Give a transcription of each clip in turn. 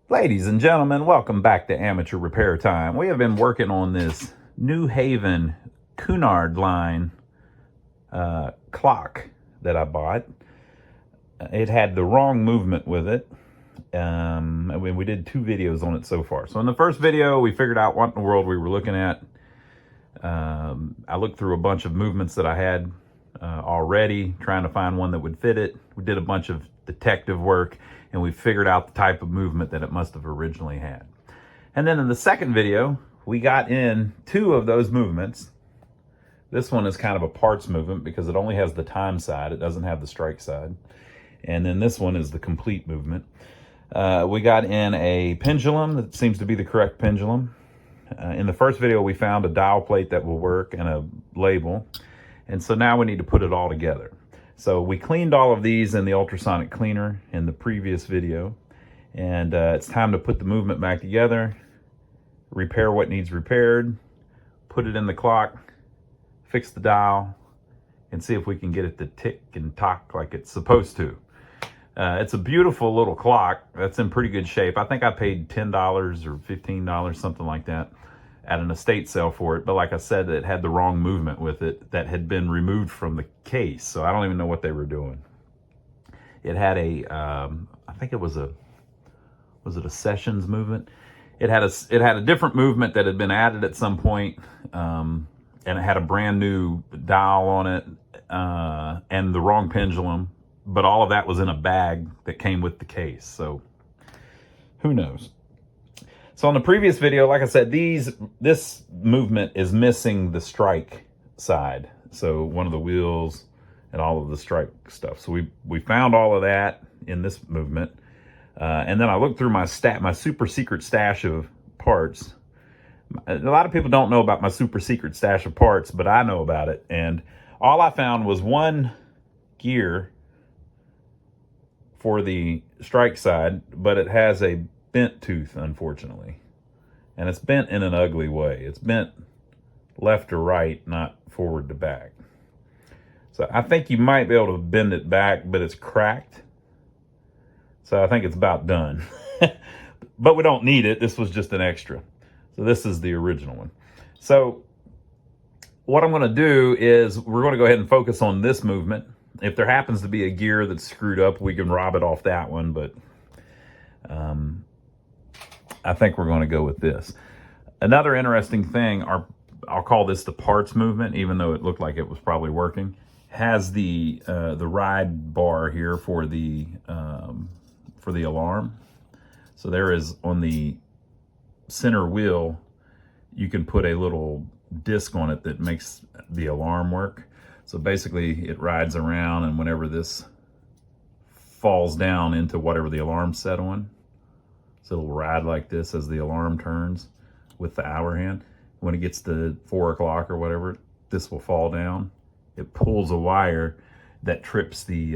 Ladies and gentlemen, welcome back to Amateur Repair Time. We have been working on this New Haven Cunard line clock that I bought. It had the wrong movement with it. We did 2 videos on it so far. So in the first video, we figured out what in the world we were looking at. I looked through a bunch of movements that I had already, trying to find one that would fit it. We did a bunch of detective work, and we figured out the type of movement that it must have originally had. And then in the second video, we got in 2 of those movements. This one is kind of a parts movement because it only has the time side. It doesn't have the strike side. And then this one is the complete movement. We got in a pendulum that seems to be the correct pendulum. In the first video, we found a dial plate that will work and a label. And so now we need to put it all together. So we cleaned all of these in the ultrasonic cleaner in the previous video. And it's time to put the movement back together, repair what needs repaired, put it in the clock, fix the dial, and see if we can get it to tick and tock like it's supposed to. It's a beautiful little clock that's in pretty good shape. I think I paid $10 or $15, something like that, at an estate sale for it. But like I said, it had the wrong movement with it that had been removed from the case. So I don't even know what they were doing. It had a, I think it was it a sessions movement? It had a different movement that had been added at some point, and it had a brand new dial on it, and the wrong pendulum. But all of that was in a bag that came with the case. So who knows? So on the previous video, like I said, this movement is missing the strike side. So one of the wheels and all of the strike stuff. So we found all of that in this movement. And then I looked through my super secret stash of parts. A lot of people don't know about my super secret stash of parts, but I know about it. And all I found was one gear for the strike side, but it has a bent tooth, unfortunately. And it's bent in an ugly way. It's bent left to right, not forward to back. So I think you might be able to bend it back, but it's cracked. So I think it's about done. But we don't need it. This was just an extra. So this is the original one. So what I'm going to do is we're going to go ahead and focus on this movement. If there happens to be a gear that's screwed up, we can rob it off that one, but I think we're going to go with this. Another interesting thing, I'll call this the parts movement, even though it looked like it was probably working, has the ride bar here for the alarm. So there is, on the center wheel, you can put a little disc on it that makes the alarm work. So basically it rides around, and whenever this falls down into whatever the alarm's set on, so it'll ride like this as the alarm turns with the hour hand. When it gets to 4 o'clock or whatever, this will fall down. It pulls a wire that trips the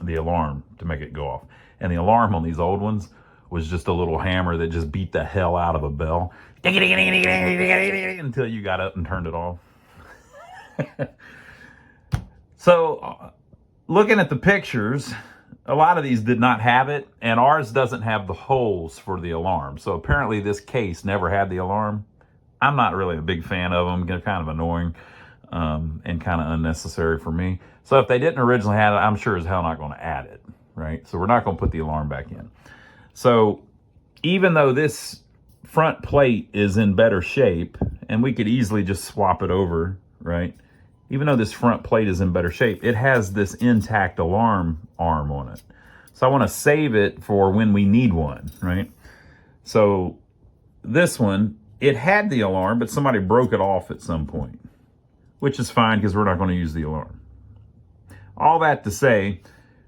alarm to make it go off. And the alarm on these old ones was just a little hammer that just beat the hell out of a bell until you got up and turned it off. So looking at the pictures, a lot of these did not have it, and ours doesn't have the holes for the alarm. So apparently this case never had the alarm. I'm not really a big fan of them. They're kind of annoying and kind of unnecessary for me. So if they didn't originally have it, I'm sure as hell not going to add it, right? So we're not going to put the alarm back in. So even though this front plate is in better shape, and we could easily just swap it over, right? Even though this front plate is in better shape, it has this intact alarm arm on it. So I want to save it for when we need one, right? So this one, it had the alarm, but somebody broke it off at some point, which is fine because we're not going to use the alarm. All that to say,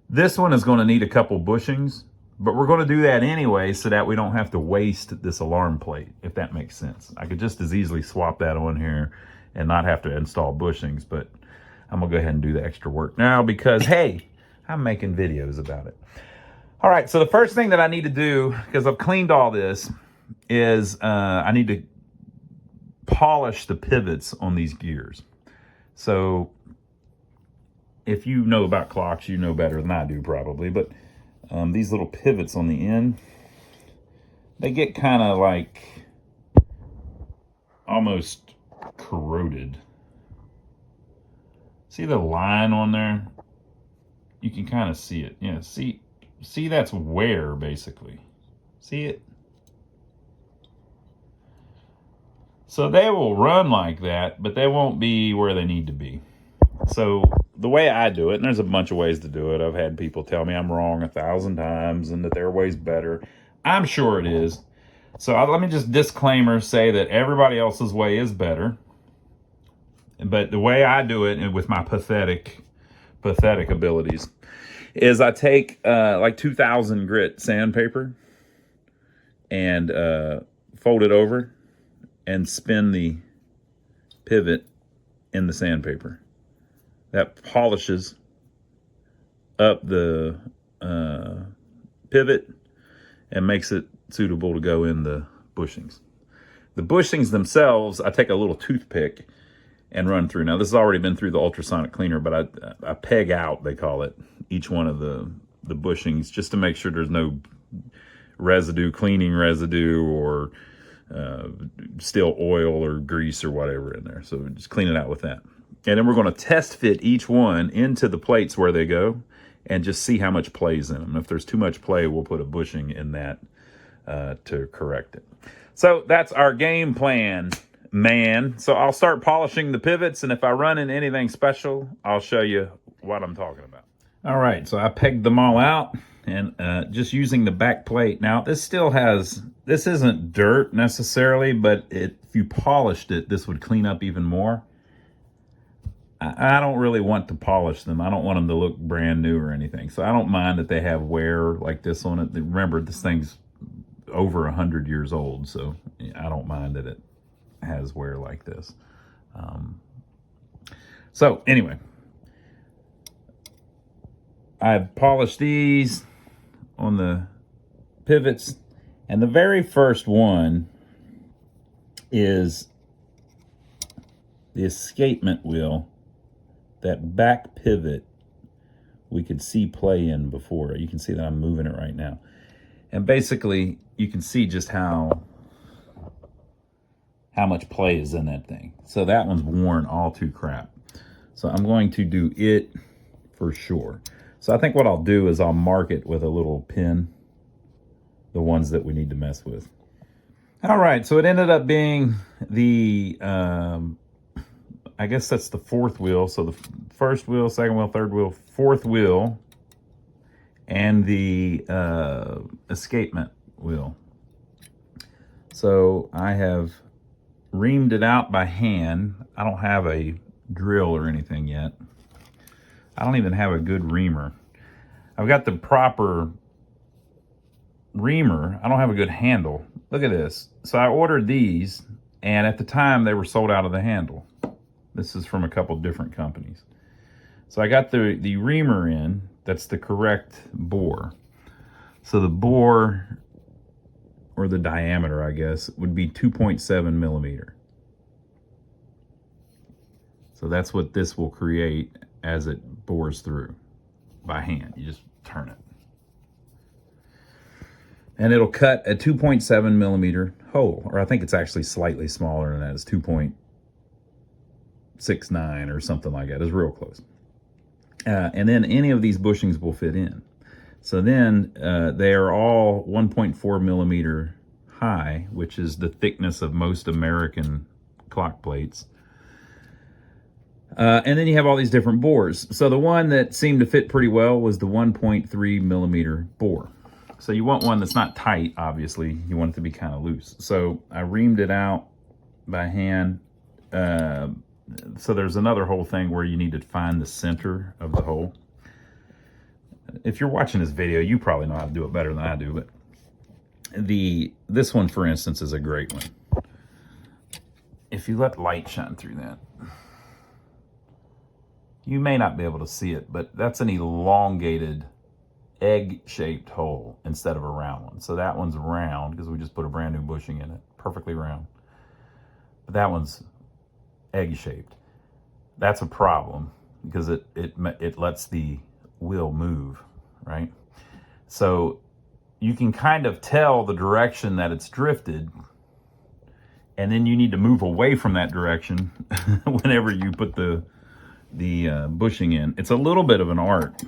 this one is going to need a couple bushings, but we're going to do that anyway so that we don't have to waste this alarm plate, if that makes sense. I could just as easily swap that on here and not have to install bushings, but I'm going to go ahead and do the extra work now because, hey, I'm making videos about it. All right, so the first thing that I need to do, because I've cleaned all this, is I need to polish the pivots on these gears. So if you know about clocks, you know better than I do probably, but these little pivots on the end, they get kind of like almost corroded. See the line on there? You can kind of see it. Yeah, see that's wear basically. See it? So they will run like that, but they won't be where they need to be. So the way I do it, and there's a bunch of ways to do it. I've had people tell me I'm wrong 1,000 times and that their way's better. I'm sure it is. So let me just disclaimer say that everybody else's way is better. But the way I do it, and with my pathetic abilities, is I take like 2,000 grit sandpaper and fold it over and spin the pivot in the sandpaper. That polishes up the pivot and makes it suitable to go in the bushings. The bushings themselves, I take a little toothpick and run through. Now, this has already been through the ultrasonic cleaner, but I peg out, they call it, each one of the bushings just to make sure there's no residue, cleaning residue, or still oil or grease or whatever in there. So just clean it out with that. And then we're going to test fit each one into the plates where they go and just see how much play's in them. If there's too much play, we'll put a bushing in that to correct it. So that's our game plan, man. So I'll start polishing the pivots, and if I run into anything special, I'll show you what I'm talking about. All right, so I pegged them all out, and just using the back plate. Now, this isn't dirt necessarily, but if you polished it, this would clean up even more. I don't really want to polish them. I don't want them to look brand new or anything. So I don't mind that they have wear like this on it. Remember, this thing's over 100 years old, so I don't mind that it has wear like this. So anyway, I've polished these on the pivots, and the very first one is the escapement wheel. That back pivot we could see play in before. You can see that I'm moving it right now. And basically, you can see just how much play is in that thing. So that one's worn all to crap. So I'm going to do it for sure. So I think what I'll do is I'll mark it with a little pin, the ones that we need to mess with. All right, so it ended up being the, I guess that's the fourth wheel. So the first wheel, second wheel, third wheel, fourth wheel, and the escapement wheel. So I have reamed it out by hand. I don't have a drill or anything yet. I don't even have a good reamer. I've got the proper reamer. I don't have a good handle. Look at this. So I ordered these, and at the time they were sold out of the handle. This is from a couple different companies. So I got the reamer in. That's the correct bore. So the bore, or the diameter, I guess, would be 2.7 millimeter. So that's what this will create as it bores through by hand. You just turn it. And it'll cut a 2.7 millimeter hole, or I think it's actually slightly smaller than that. It's 2.69 or something like that. It's real close. And then any of these bushings will fit in. So then they are all 1.4 millimeter high, which is the thickness of most American clock plates. And then you have all these different bores. So the one that seemed to fit pretty well was the 1.3 millimeter bore. So you want one that's not tight, obviously. You want it to be kind of loose. So I reamed it out by hand. So there's another whole thing where you need to find the center of the hole. If you're watching this video, you probably know how to do it better than I do, but this one, for instance, is a great one. If you let light shine through that, you may not be able to see it, but that's an elongated egg-shaped hole instead of a round one. So that one's round because we just put a brand new bushing in it, perfectly round. But that one's egg-shaped. That's a problem because it lets the wheel move, right? So you can kind of tell the direction that it's drifted, and then you need to move away from that direction whenever you put the bushing in. It's a little bit of an art.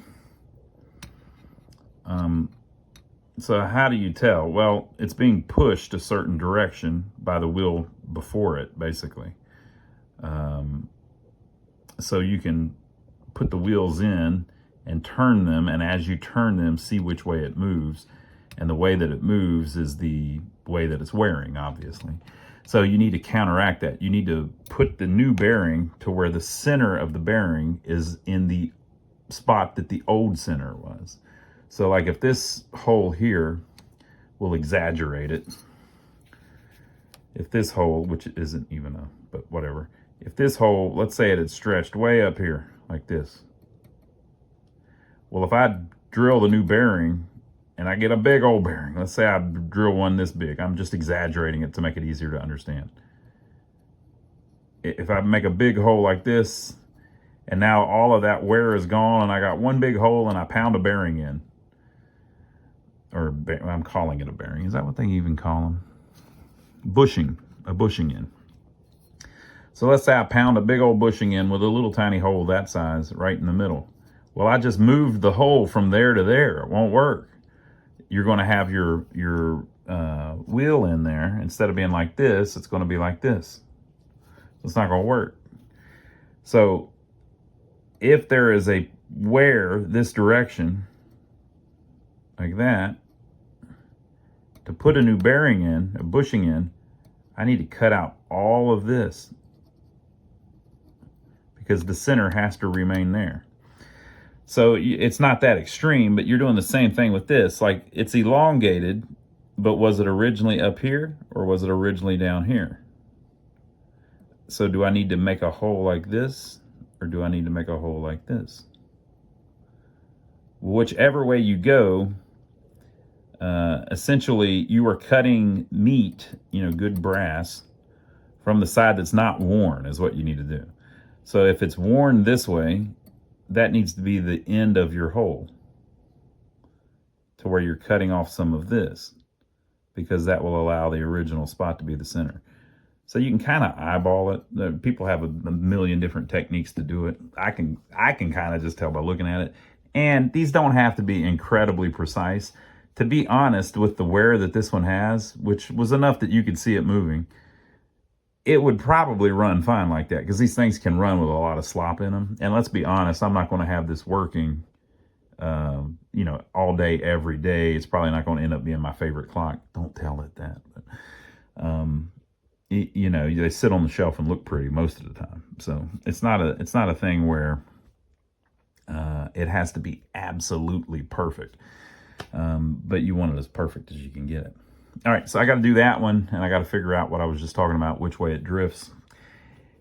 So how do you tell? Well, it's being pushed a certain direction by the wheel before it, basically. So you can put the wheels in and turn them, and as you turn them, see which way it moves. And the way that it moves is the way that it's wearing, obviously. So you need to counteract that. You need to put the new bearing to where the center of the bearing is in the spot that the old center was. So like if this hole here, we'll exaggerate it. If this hole, which isn't even but whatever. If this hole, let's say it had stretched way up here like this. Well, if I drill the new bearing and I get a big old bearing, let's say I drill one this big, I'm just exaggerating it to make it easier to understand. If I make a big hole like this, and now all of that wear is gone, and I got one big hole and I pound a bearing in, or I'm calling it a bearing. Is that what they even call them? A bushing in. So let's say I pound a big old bushing in with a little tiny hole that size right in the middle. Well, I just moved the hole from there to there. It won't work. You're going to have your wheel in there. Instead of being like this, it's going to be like this. It's not going to work. So if there is a wear this direction, like that, to put a new bearing in, a bushing in, I need to cut out all of this because the center has to remain there. So it's not that extreme, but you're doing the same thing with this. Like it's elongated, but was it originally up here or was it originally down here? So do I need to make a hole like this or do I need to make a hole like this? Whichever way you go, essentially you are cutting meat, good brass, from the side that's not worn is what you need to do. So if it's worn this way, that needs to be the end of your hole to where you're cutting off some of this, because that will allow the original spot to be the center. So you can kind of eyeball it. People have a million different techniques to do it. I can kind of just tell by looking at it. And these don't have to be incredibly precise. To be honest, with the wear that this one has, which was enough that you could see it moving, it would probably run fine like that, because these things can run with a lot of slop in them. And let's be honest, I'm not going to have this working, all day, every day. It's probably not going to end up being my favorite clock. Don't tell it that. But, they sit on the shelf and look pretty most of the time. So it's not a thing where it has to be absolutely perfect. But you want it as perfect as you can get it. All right, so I got to do that one, and I got to figure out what I was just talking about, which way it drifts.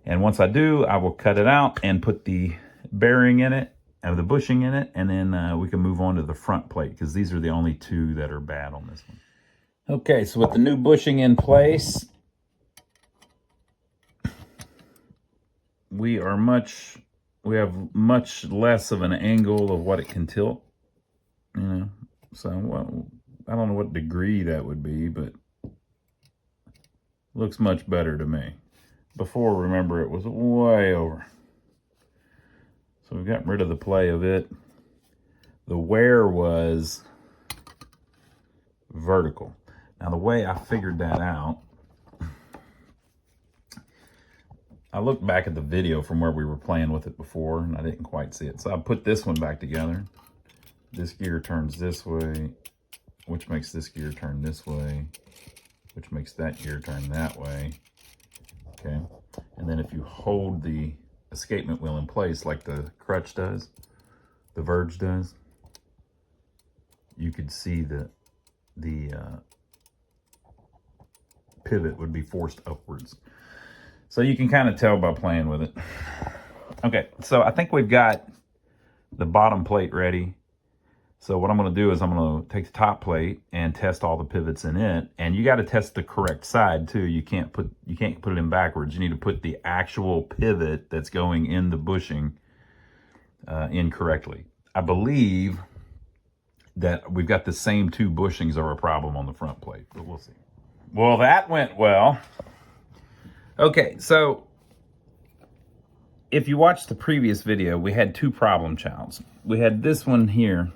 And once I do, I will cut it out and put the bearing in it, and the bushing in it, and then we can move on to the front plate, because these are the only two that are bad on this one. Okay, so with the new bushing in place, we have much less of an angle of what it can tilt, So, well, I don't know what degree that would be, but looks much better to me. Before, remember, it was way over. So we've gotten rid of the play of it. The wear was vertical. Now, the way I figured that out, I looked back at the video from where we were playing with it before, and I didn't quite see it. So I put this one back together. This gear turns this way, which makes this gear turn this way, which makes that gear turn that way. Okay. And then if you hold the escapement wheel in place like the crutch does, the Verge does, you could see that the pivot would be forced upwards. So you can kind of tell by playing with it. Okay, so I think we've got the bottom plate ready. So what I'm going to do is I'm going to take the top plate and test all the pivots in it. And you got to test the correct side too. You can't put it in backwards. You need to put the actual pivot that's going in the bushing incorrectly. I believe that we've got the same two bushings are a problem on the front plate, but we'll see. Well, that went well. Okay, so if you watched the previous video, we had two problem childs. We had this one here.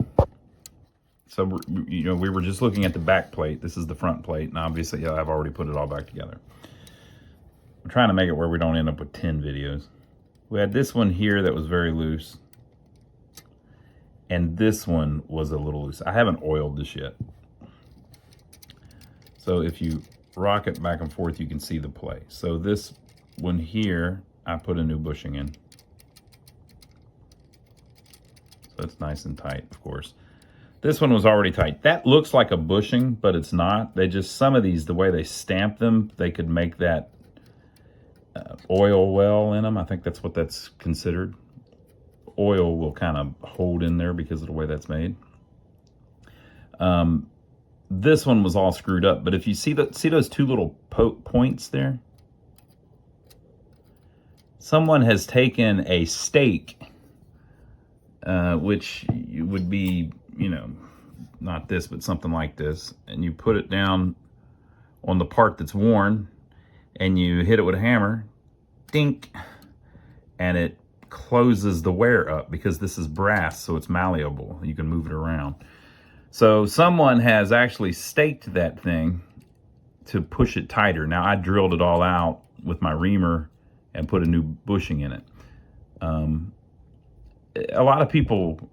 So, you know, we were just looking at the back plate. This is the front plate, and obviously I've already put it all back together. I'm trying to make it where we don't end up with 10 videos. We had this one here that was very loose. And this one was a little loose. I haven't oiled this yet. So if you rock it back and forth, you can see the play. So this one here, I put a new bushing in. So it's nice and tight, of course. This one was already tight. That looks like a bushing, but it's not. They just, some of these, the way they stamp them, they could make that oil well in them. I think that's what that's considered. Oil will kind of hold in there because of the way that's made. This one was all screwed up, but if you see those two little points there, someone has taken a stake, which would be, you know, not this, but something like this, and you put it down on the part that's worn, and you hit it with a hammer, dink, and it closes the wear up because this is brass, so it's malleable. You can move it around. So someone has actually staked that thing to push it tighter. Now I drilled it all out with my reamer and put a new bushing in it. A lot of people,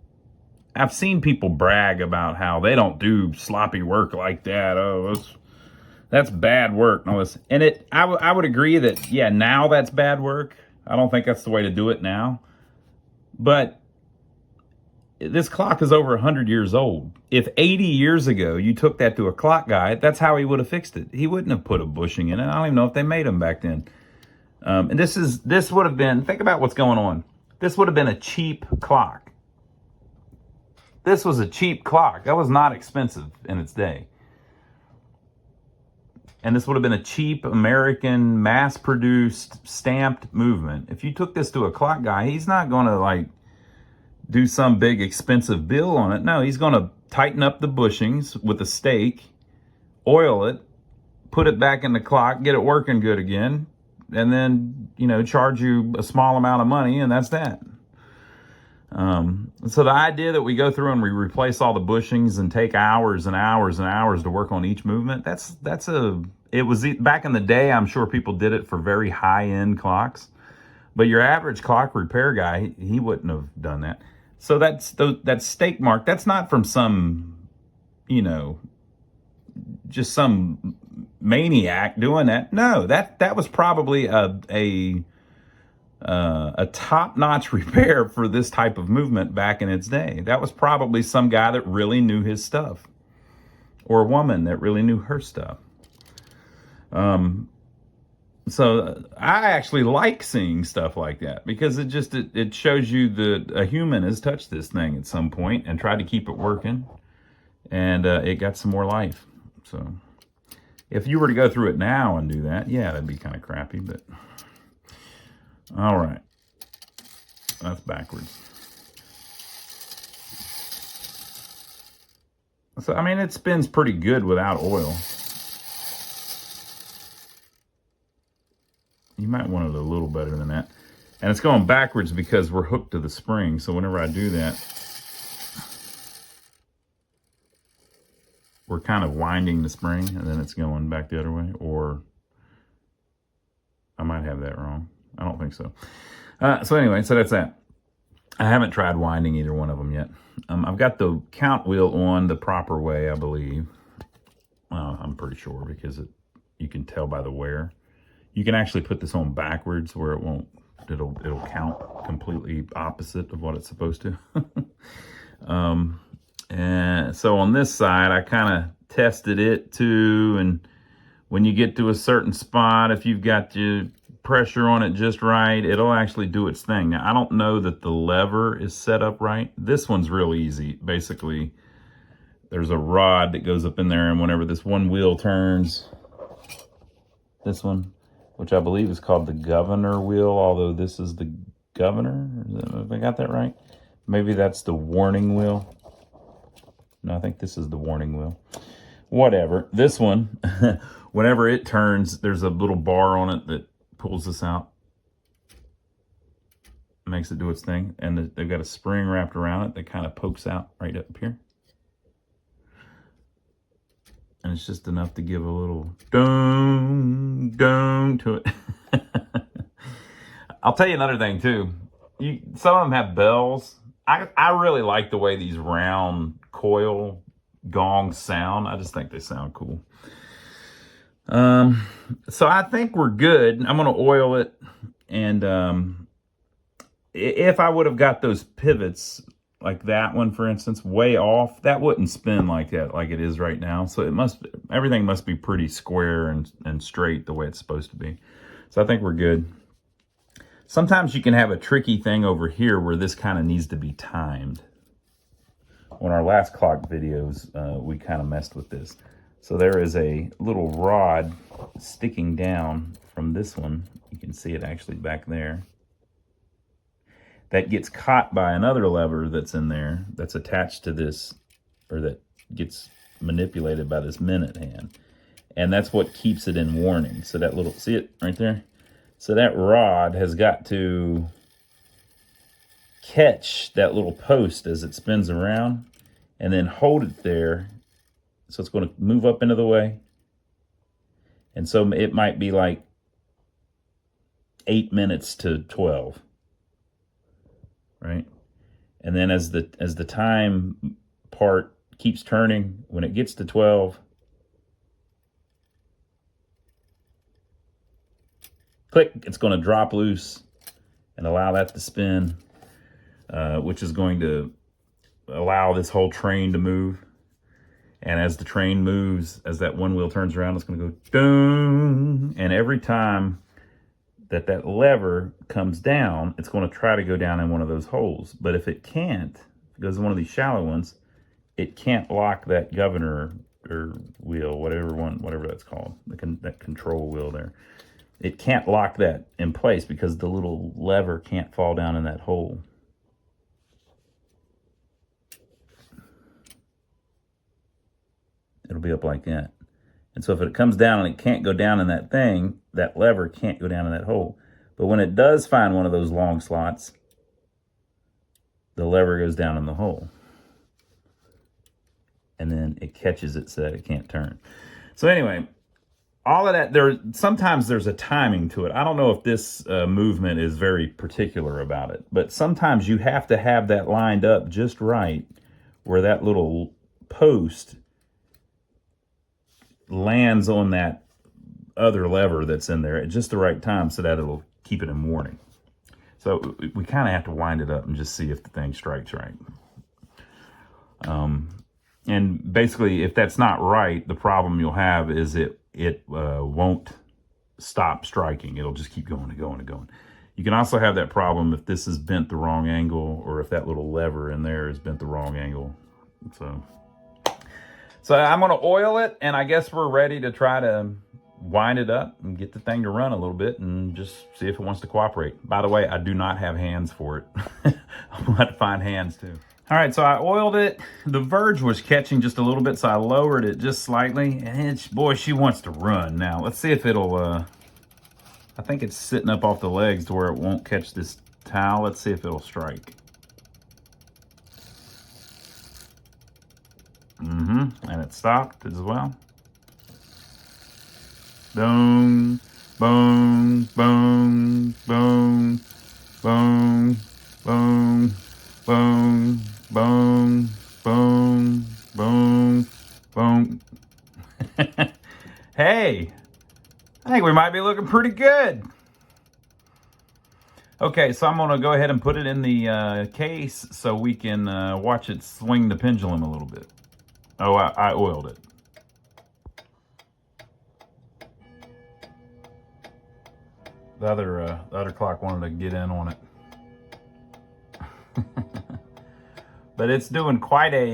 I've seen people brag about how they don't do sloppy work like that. Oh, that's bad work and all this. And I would agree that, yeah, now that's bad work. I don't think that's the way to do it now. But this clock is over 100 years old. If 80 years ago you took that to a clock guy, that's how he would have fixed it. He wouldn't have put a bushing in it. I don't even know if they made them back then. And this would have been, think about what's going on. This would have been a cheap clock. This was a cheap clock. That was not expensive in its day. And this would have been a cheap American mass-produced stamped movement. If you took this to a clock guy, he's not going to like do some big expensive bill on it. No, he's going to tighten up the bushings with a stake, oil it, put it back in the clock, get it working good again, and then, you know, charge you a small amount of money, and that's that. So the idea that we go through and we replace all the bushings and take hours and hours and hours to work on each movement, it was back in the day, I'm sure people did it for very high-end clocks, but your average clock repair guy, he wouldn't have done that. So that stake mark, that's not from some, you know, just some maniac doing that. No, that was probably a top-notch repair for this type of movement back in its day. That was probably some guy that really knew his stuff, or a woman that really knew her stuff. So I actually like seeing stuff like that because it shows you that a human has touched this thing at some point and tried to keep it working, and it got some more life. So if you were to go through it now and do that, yeah, that'd be kind of crappy, but all right. That's backwards. So, I mean, it spins pretty good without oil. You might want it a little better than that. And it's going backwards because we're hooked to the spring. So whenever I do that, we're kind of winding the spring and then it's going back the other way. Or I might have that wrong. I don't think so. So anyway, so that's that. I haven't tried winding either one of them yet. I've got the count wheel on the proper way, I believe. I'm pretty sure because you can tell by the wear. You can actually put this on backwards where it'll count completely opposite of what it's supposed to. And so on this side, I kind of tested it too. And when you get to a certain spot, if you've got your pressure on it just right, it'll actually do its thing. Now, I don't know that the lever is set up right. This one's real easy. Basically, there's a rod that goes up in there, and whenever this one wheel turns, this one, which I believe is called the governor wheel, although this is the governor. Have I got that right? Maybe that's the warning wheel. No, I think this is the warning wheel. Whatever. This one, whenever it turns, there's a little bar on it that pulls this out. Makes it do its thing. And they've got a spring wrapped around it that kind of pokes out right up here. And it's just enough to give a little dong, dong to it. I'll tell you another thing too. Some of them have bells. I really like the way these round coil gongs sound. I just think they sound cool. So I think we're good. I'm going to oil it. And if I would have got those pivots, like that one, for instance, way off, that wouldn't spin like that, like it is right now. So everything must be pretty square and straight the way it's supposed to be. So I think we're good. Sometimes you can have a tricky thing over here where this kind of needs to be timed. On our last clock videos, we kind of messed with this. So there is a little rod sticking down from this one. You can see it actually back there. That gets caught by another lever that's in there that's attached to this, or that gets manipulated by this minute hand. And that's what keeps it in warning. So that little, see it right there? So that rod has got to catch that little post as it spins around and then hold it there. So it's going to move up into the way. And so it might be like 8 minutes to 12. Right? And then as the time part keeps turning, when it gets to 12, click, it's going to drop loose and allow that to spin, which is going to allow this whole train to move. And as the train moves, as that one wheel turns around, it's going to go ding. And every time that lever comes down, it's going to try to go down in one of those holes. But if it can't, if it goes in one of these shallow ones, it can't lock that governor or wheel, whatever that's called, that control wheel there. It can't lock that in place because the little lever can't fall down in that hole. It'll be up like that. And so if it comes down and it can't go down in that thing, that lever can't go down in that hole. But when it does find one of those long slots, the lever goes down in the hole. And then it catches it so that it can't turn. So anyway, all of that, sometimes there's a timing to it. I don't know if this movement is very particular about it, but sometimes you have to have that lined up just right where that little post lands on that other lever that's in there at just the right time so that it'll keep it in warning. So we kind of have to wind it up and just see if the thing strikes right. And basically, if that's not right, the problem you'll have is it won't stop striking. It'll just keep going and going and going. You can also have that problem if this is bent the wrong angle, or if that little lever in there is bent the wrong angle. So I'm going to oil it, and I guess we're ready to try to wind it up and get the thing to run a little bit and just see if it wants to cooperate. By the way, I do not have hands for it. I'm going to have to find hands too. All right, so I oiled it. The verge was catching just a little bit, so I lowered it just slightly. And boy, she wants to run. Now, let's see if it'll, I think it's sitting up off the legs to where it won't catch this towel. Let's see if it'll strike. And it stopped as well. Boom, boom, boom, boom, boom, boom, boom, boom, boom, boom, boom. Hey, I think we might be looking pretty good. Okay, so I'm going to go ahead and put it in the case so we can watch it swing the pendulum a little bit. Oh, I oiled it. The other clock wanted to get in on it. But it's doing quite a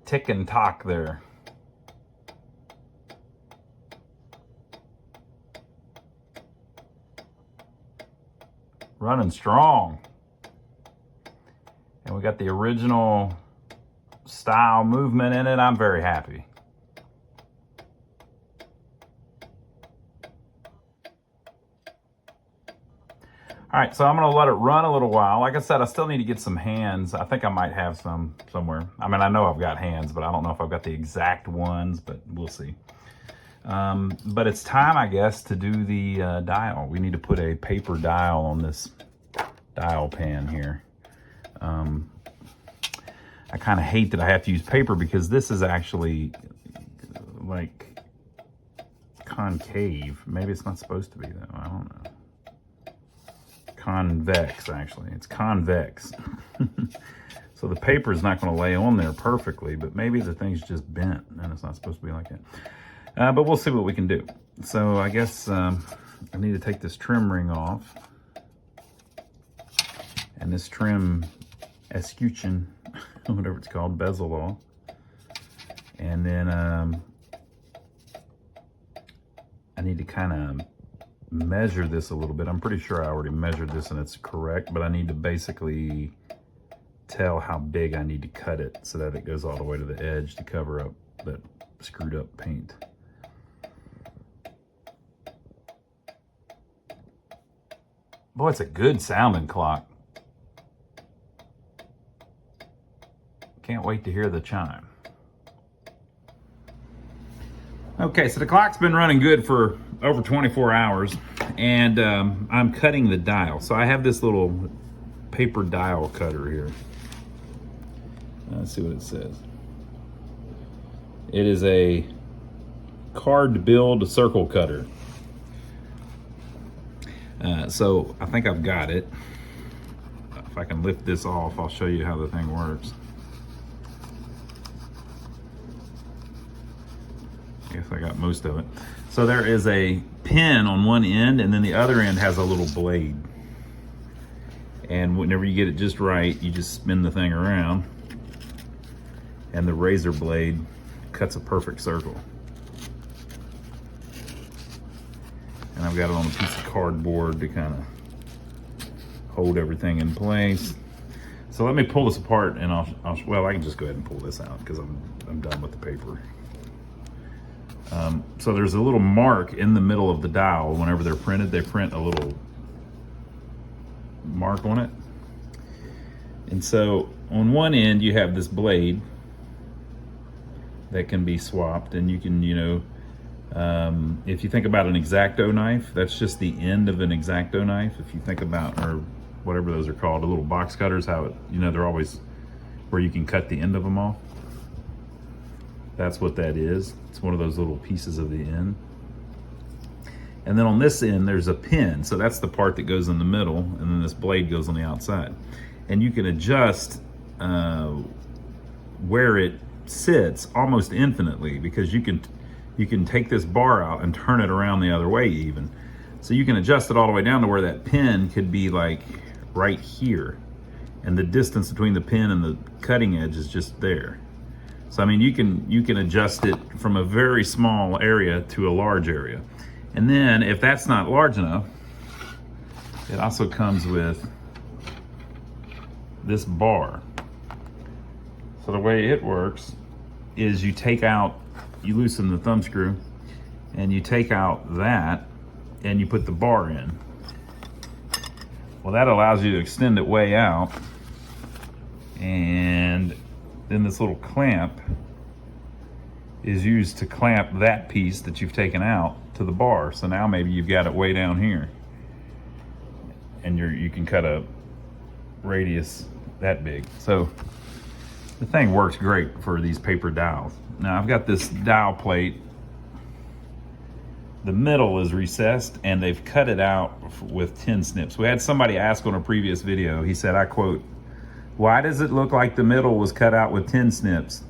tick and tock there. running strong. And we got the original style movement in it. I'm very happy. All right, so I'm gonna let it run a little while. Like I said, I still need to get some hands. I think I might have some somewhere. I mean, I know I've got hands, but I don't know if I've got the exact ones, but we'll see. But it's time, I guess, to do the dial. We need to put a paper dial on this dial pan here. I kind of hate that I have to use paper because this is actually like concave. Maybe it's not supposed to be though, I don't know. Convex, actually. It's convex. So the paper is not going to lay on there perfectly, but maybe the thing's just bent and it's not supposed to be like that. But we'll see what we can do. So I guess I need to take this trim ring off. And this trim escutcheon, whatever it's called, bezel off. And then I need to kind of measure this a little bit. I'm pretty sure I already measured this and it's correct, but I need to basically tell how big I need to cut it so that it goes all the way to the edge to cover up that screwed up paint. Boy, it's a good sounding clock. Can't wait to hear the chime. Okay, so the clock's been running good for over 24 hours, and I'm cutting the dial. So I have this little paper dial cutter here. Let's see what it says. It is a card build circle cutter. So I think I've got it. If I can lift this off, I'll show you how the thing works. I guess I got most of it. So there is a pin on one end, and then the other end has a little blade. And whenever you get it just right, you just spin the thing around, and the razor blade cuts a perfect circle. And I've got it on a piece of cardboard to kind of hold everything in place. So let me pull this apart, and well, I can just go ahead and pull this out because I'm done with the paper. So there's a little mark in the middle of the dial. Whenever they're printed, they print a little mark on it. And so on one end, you have this blade that can be swapped, and you can, if you think about an X-Acto knife, that's just the end of an X-Acto knife. If you think about, or whatever those are called, the little box cutters, how it, they're always where you can cut the end of them off. That's what that is. It's one of those little pieces of the end. And then on this end, there's a pin. So that's the part that goes in the middle, and then this blade goes on the outside. And you can adjust where it sits almost infinitely, because you can take this bar out and turn it around the other way even. So you can adjust it all the way down to where that pin could be like right here. And the distance between the pin and the cutting edge is just there. So I mean, you can adjust it from a very small area to a large area. And then if that's not large enough, it also comes with this bar. So the way it works is you loosen the thumb screw, and you take out that, and you put the bar in. Well, that allows you to extend it way out, and then this little clamp is used to clamp that piece that you've taken out to the bar. So now maybe you've got it way down here, and you can cut a radius that big. So the thing works great for these paper dials. Now I've got this dial plate. The middle is recessed, and they've cut it out with tin snips. We had somebody ask on a previous video, he said, I quote, "Why does it look like the middle was cut out with tin snips?"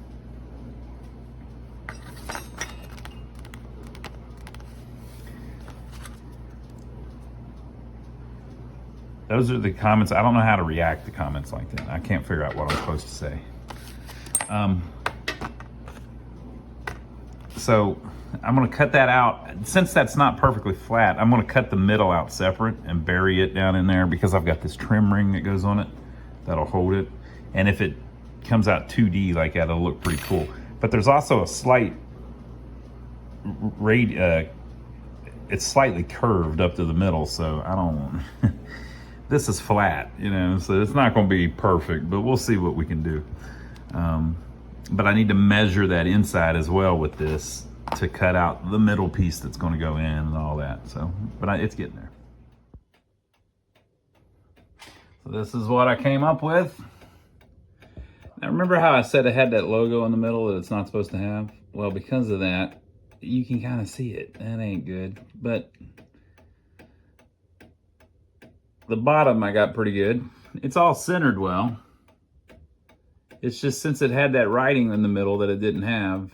Those are the comments. I don't know how to react to comments like that. I can't figure out what I'm supposed to say. So I'm going to cut that out. Since that's not perfectly flat, I'm going to cut the middle out separate and bury it down in there because I've got this trim ring that goes on it that'll hold it. And if it comes out 2D like that, it'll look pretty cool. But there's also a slight it's slightly curved up to the middle, so I don't this is flat, you know, so it's not going to be perfect, but we'll see what we can do. But I need to measure that inside as well with this to cut out the middle piece that's going to go in and all that. So, but it's getting there. So this is what I came up with. Now remember how I said it had that logo in the middle that it's not supposed to have? Well, because of that, you can kind of see it. That ain't good. But the bottom I got pretty good. It's all centered well. It's just since it had that writing in the middle that it didn't have,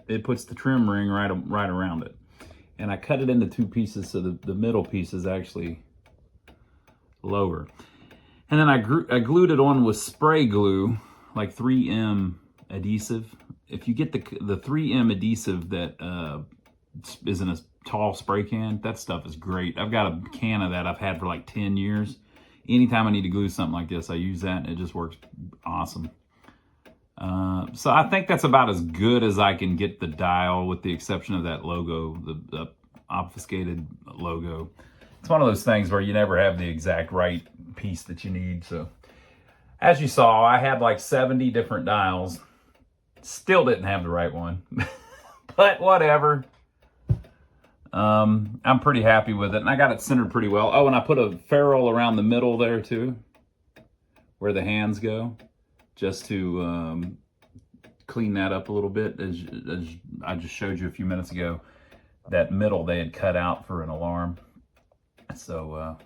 it puts the trim ring right around it. And I cut it into two pieces so the middle piece is actually lower. And then I glued it on with spray glue, like 3M adhesive. If you get the 3M adhesive that is in a tall spray can, that stuff is great. I've got a can of that I've had for like 10 years. Anytime I need to glue something like this, I use that and it just works awesome. So I think that's about as good as I can get the dial, with the exception of that logo, the obfuscated logo. It's one of those things where you never have the exact right piece that you need. So as you saw, I had like 70 different dials. Still didn't have the right one, but whatever. I'm pretty happy with it, and I got it centered pretty well. Oh, and I put a ferrule around the middle there too, where the hands go, just to clean that up a little bit. As I just showed you a few minutes ago, that middle they had cut out for an alarm. So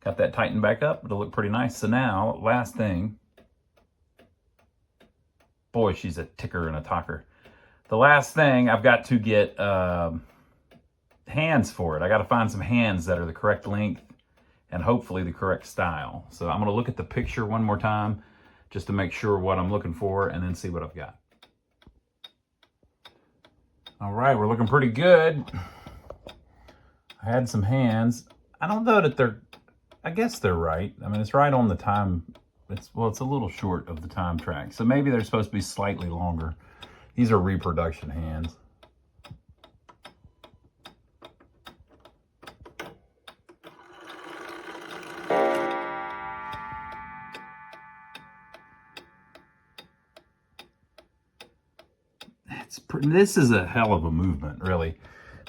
got that tightened back up. It'll look pretty nice. So now, last thing. Boy, she's a ticker and a talker. The last thing, I've got to get hands for it. I got to find some hands that are the correct length and hopefully the correct style. So I'm going to look at the picture one more time just to make sure what I'm looking for and then see what I've got. All right, we're looking pretty good. I had some hands. I don't know that I guess they're right. I mean, it's right on the time. It's a little short of the time track. So maybe they're supposed to be slightly longer. These are reproduction hands. This is a hell of a movement, really,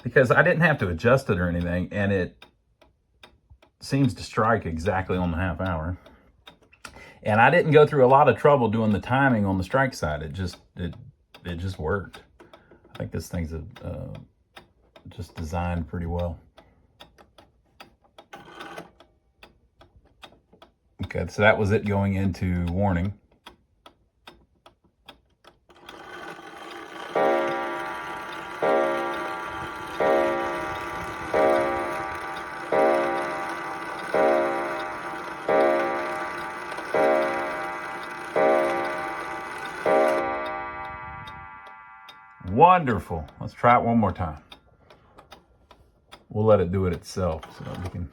because I didn't have to adjust it or anything, and it seems to strike exactly on the half hour. And I didn't go through a lot of trouble doing the timing on the strike side. It just worked. I think this thing's just designed pretty well. Okay, so that was it going into warning. Wonderful. Let's try it one more time. We'll let it do it itself so we can.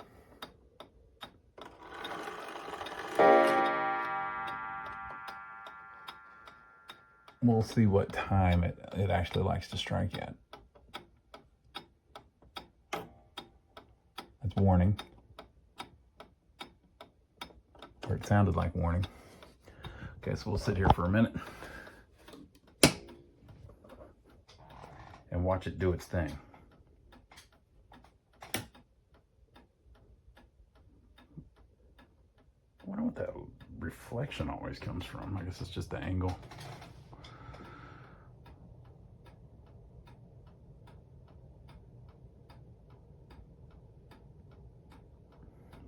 We'll see what time it actually likes to strike at. That's warning. Or it sounded like warning. Okay, so we'll sit here for a minute and watch it do its thing. I wonder what that reflection always comes from. I guess it's just the angle.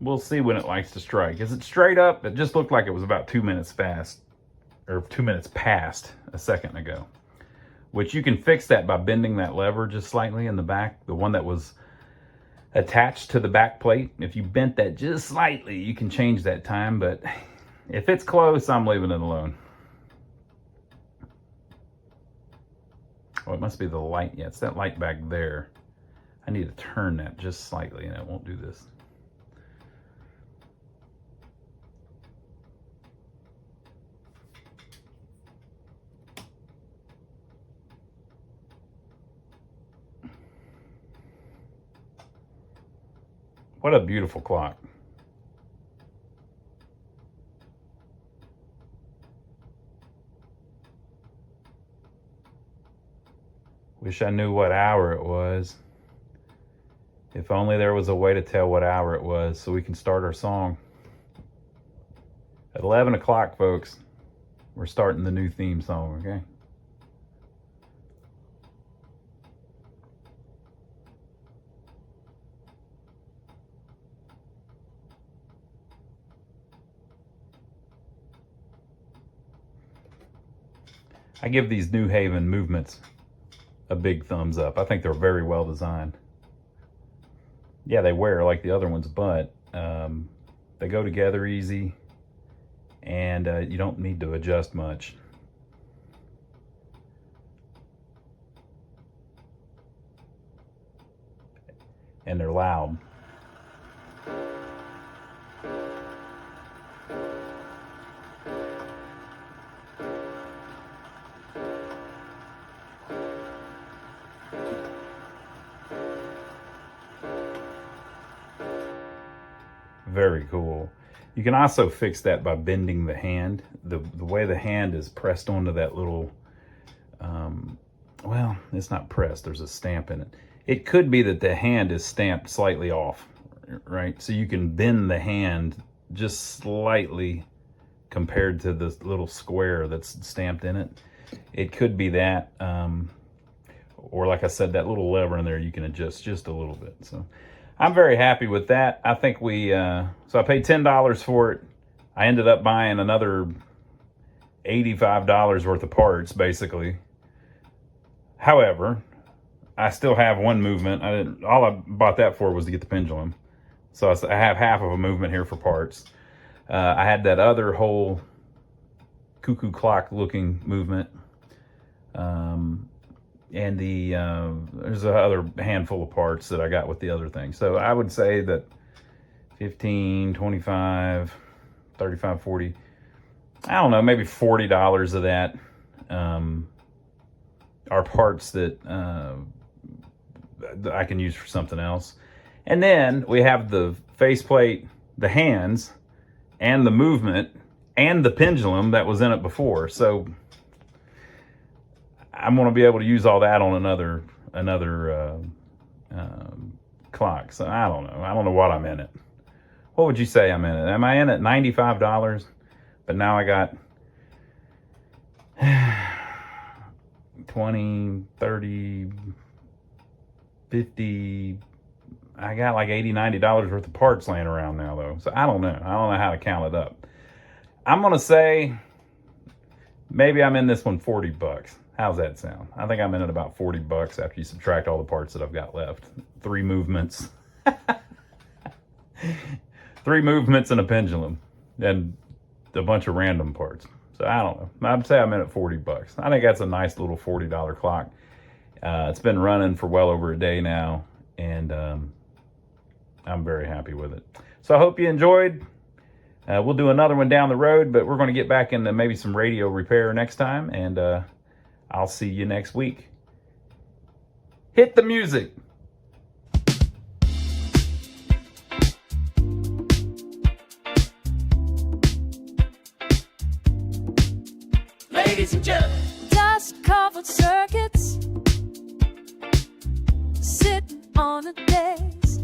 We'll see when it likes to strike. Is it straight up? It just looked like it was about 2 minutes fast, or 2 minutes past a second ago. Which you can fix that by bending that lever just slightly in the back, the one that was attached to the back plate. If you bent that just slightly, you can change that time, but if it's close, I'm leaving it alone. Oh, it must be the light. Yeah, it's that light back there. I need to turn that just slightly, and it won't do this. What a beautiful clock. Wish I knew what hour it was. If only there was a way to tell what hour it was so we can start our song. At 11 o'clock, folks, we're starting the new theme song, okay? I give these New Haven movements a big thumbs up. I think they're very well designed. Yeah, they wear like the other ones, but they go together easy, and you don't need to adjust much. And they're loud. Very cool. You can also fix that by bending the hand. The way the hand is pressed onto that little, well, it's not pressed, there's a stamp in it. It could be that the hand is stamped slightly off, right? So you can bend the hand just slightly compared to this little square that's stamped in it. It could be that, or like I said, that little lever in there, you can adjust just a little bit. So I'm very happy with that. I think so I paid $10 for it. I ended up buying another $85 worth of parts, basically. However, I still have one movement. All I bought that for was to get the pendulum. So I have half of a movement here for parts. I had that other whole cuckoo clock looking movement. And there's another handful of parts that I got with the other thing. So I would say that 15, 25, 35, 40, I don't know, maybe $40 of that are parts that I can use for something else. And then we have the faceplate, the hands, and the movement, and the pendulum that was in it before. So I'm going to be able to use all that on another clock. So I don't know. I don't know what I'm in it. What would you say I'm in it? Am I in it $95? But now I got 20, 30, 50. I got like $80, $90 worth of parts laying around now, though. So I don't know. I don't know how to count it up. I'm going to say maybe I'm in this one $40. How's that sound? I think I'm in it about $40 after you subtract all the parts that I've got left. 3 movements. 3 movements and a pendulum. And a bunch of random parts. So I don't know. I'd say I'm in at $40. I think that's a nice little $40 clock. It's been running for well over a day now. And I'm very happy with it. So I hope you enjoyed. We'll do another one down the road, but we're going to get back into maybe some radio repair next time. And I'll see you next week. Hit the music. Ladies and gentlemen, dust-covered circuits sitting on a desk,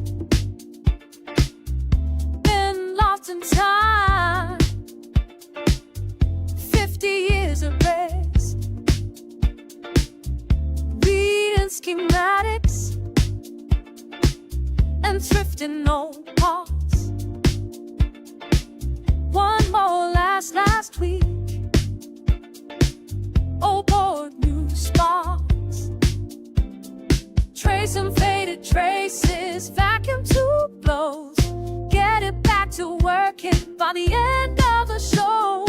been lost in time, 50 years of rest, reading schematics and thrifting old parts. One more last week. Old board, new sparks, tracing faded traces, vacuum tube blows, get it back to working by the end of the show.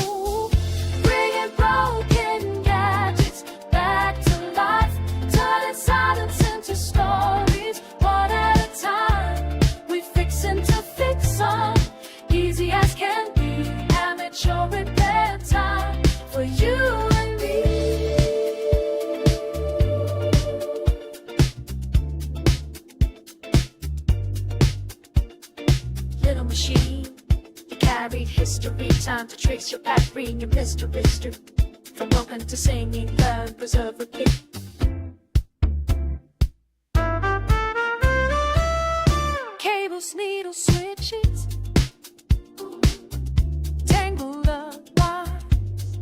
Bringing broken gadgets back to life, read history. Time to trace your path, read your mystery. From open to singing, learn, preserve, repeat. Cables, needles, switches, tangled up lines,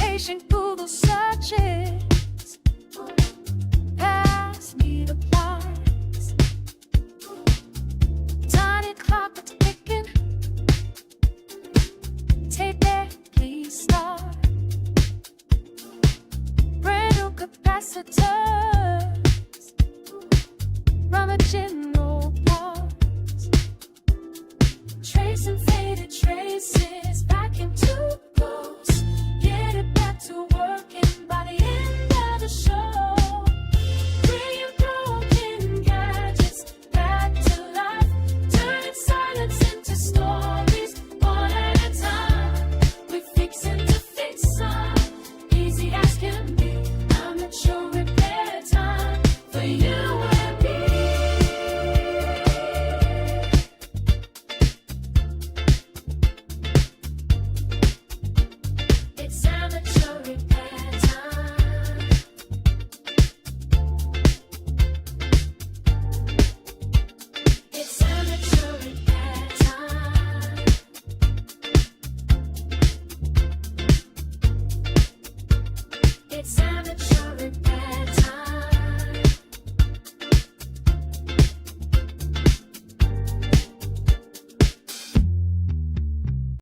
ancient